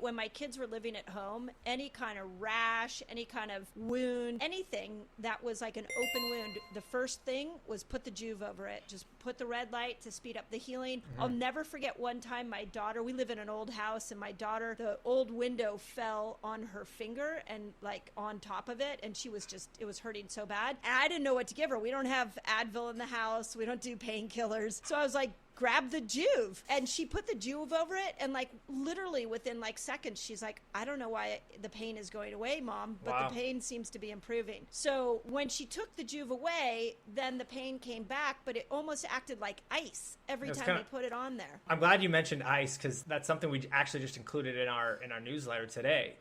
When my kids were living at home, any kind of rash, any kind of wound, anything that was like an open wound, the first thing was put the Joovv over it. Just put the red light to speed up the healing. I'll never forget one time my daughter, we live in an old house, and my daughter, the old window fell on her finger and like on top of it, and she was just, it was hurting so bad. And I didn't know what to give her. We don't have Advil in the house. We don't do painkillers. So I was like, grab the Joovv. And she put the Joovv over it, and like literally within like seconds, she's like, I don't know why the pain is going away, Mom, but the pain seems to be improving. So when she took the Joovv away, then the pain came back, but it almost acted like ice every time we put it on there. I'm glad you mentioned ice, because that's something we actually just included in our newsletter today.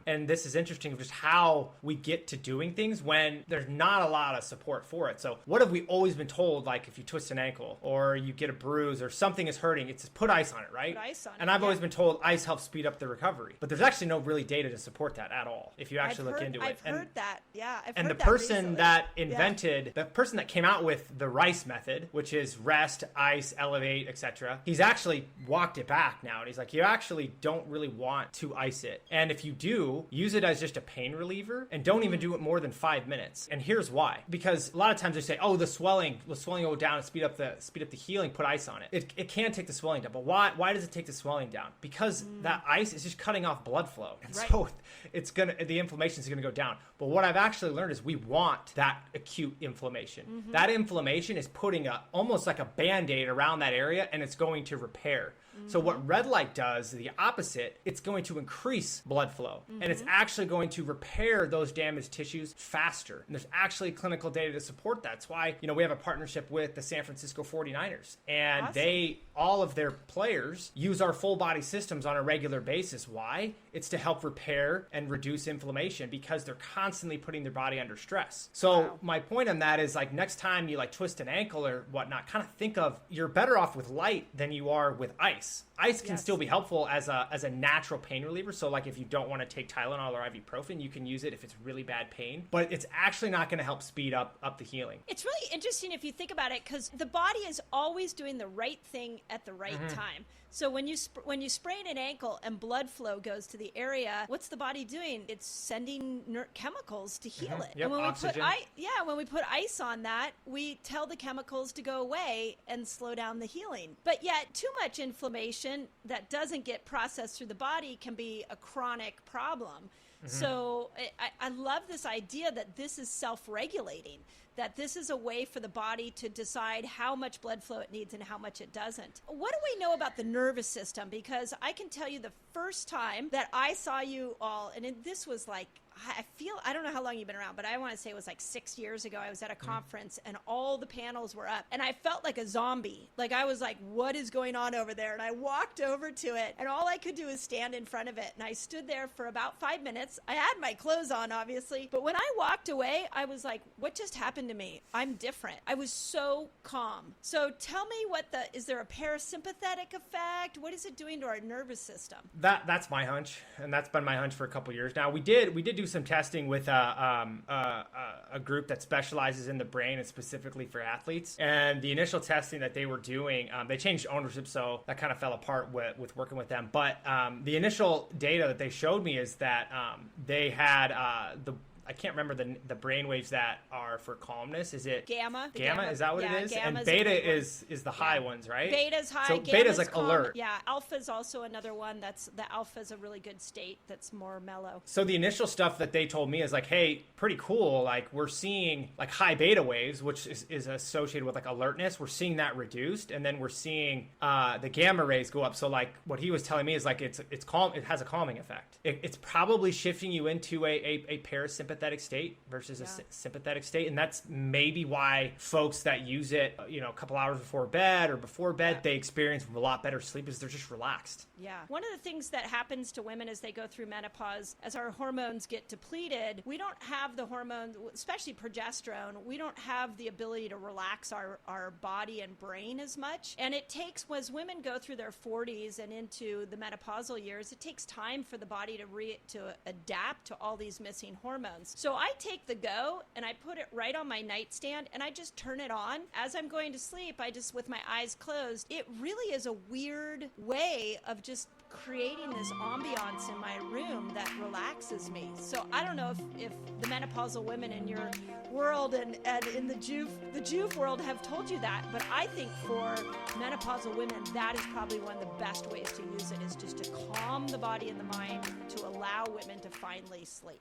And this is interesting, just how we get to doing things when there's not a lot of support for it. So what have we always been told? Like if you twist an ankle or you get a bruise or something is hurting, it's just put ice on it, right? Put ice on it. And I've always been told ice helps speed up the recovery, but there's actually no really data to support that at all if you actually look into it. I've heard that. Yeah, I've heard that. And the person that invented, the person that came out with the rice method, which is rest, ice, elevate, etc., he's actually walked it back now, and he's like, you actually don't really want to ice it, and if you do, use it as just a pain reliever, and don't even do it more than 5 minutes. And here's why: because a lot of times they say, oh, the swelling will go down and speed up the healing, put ice on it. It can take the swelling down, but why does it take the swelling down? Because that ice is just cutting off blood flow, and so the inflammation is gonna go down. But what I've actually learned is we want that acute inflammation. That inflammation is putting almost like a Band-Aid around that area, and it's going to repair. So what red light does, the opposite, it's going to increase blood flow, and it's actually going to repair those damaged tissues faster. And there's actually clinical data to support that. That's why, we have a partnership with the San Francisco 49ers, and all of their players use our full body systems on a regular basis. Why? It's to help repair and reduce inflammation, because they're constantly putting their body under stress. So my point on that is, like, next time you like twist an ankle or whatnot, kind of think of, you're better off with light than you are with ice. Ice can still be helpful as a natural pain reliever. So like if you don't want to take Tylenol or ibuprofen, you can use it if it's really bad pain, but it's actually not going to help speed up the healing. It's really interesting if you think about it, because the body is always doing the right thing at the right time. So when you sprain an ankle and blood flow goes to the area, what's the body doing? It's sending chemicals to heal it. Yep, and when oxygen. when we put ice on that, we tell the chemicals to go away and slow down the healing. But yet too much inflammation that doesn't get processed through the body can be a chronic problem. So I love this idea that this is self-regulating, that this is a way for the body to decide how much blood flow it needs and how much it doesn't. What do we know about the nervous system? Because I can tell you the first time that I saw you all, and this was like, I don't know how long you've been around, but I want to say it was like 6 years ago. I was at a conference and all the panels were up, and I felt like a zombie. Like I was like, what is going on over there? And I walked over to it, and all I could do is stand in front of it. And I stood there for about 5 minutes. I had my clothes on, obviously, but when I walked away, I was like, what just happened to me? I'm different. I was so calm. So tell me, is there a parasympathetic effect? What is it doing to our nervous system? That's my hunch, and that's been my hunch for a couple years now. We did do some testing with a group that specializes in the brain and specifically for athletes. And the initial testing that they were doing, they changed ownership, so that kind of fell apart with working with them. But the initial data that they showed me is that they had I can't remember the brain waves that are for calmness. Is it gamma? Gamma, is that what it is? And beta is the high ones, right? Beta's high. So beta's like calm. alert. Yeah, alpha's also another one. The alpha's a really good state that's more mellow. So the initial stuff that they told me is like, hey, pretty cool. Like we're seeing like high beta waves, which is associated with like alertness. We're seeing that reduced, and then we're seeing the gamma rays go up. So like what he was telling me is like it's calm. It has a calming effect. It's probably shifting you into a parasympathetic state versus a sympathetic state, and that's maybe why folks that use it a couple hours before bed or before bed, they experience a lot better sleep because they're just relaxed. One of the things that happens to women as they go through menopause, as our hormones get depleted, we don't have the hormones, especially progesterone, we don't have the ability to relax our body and brain as much. And it takes, as women go through their 40s and into the menopausal years, it takes time for the body to adapt to all these missing hormones. So I take the Go and I put it right on my nightstand and I just turn it on. As I'm going to sleep, with my eyes closed, it really is a weird way of just creating this ambiance in my room that relaxes me. So I don't know if the menopausal women in your world and in the Joovv world have told you that, but I think for menopausal women, that is probably one of the best ways to use it, is just to calm the body and the mind to allow women to finally sleep.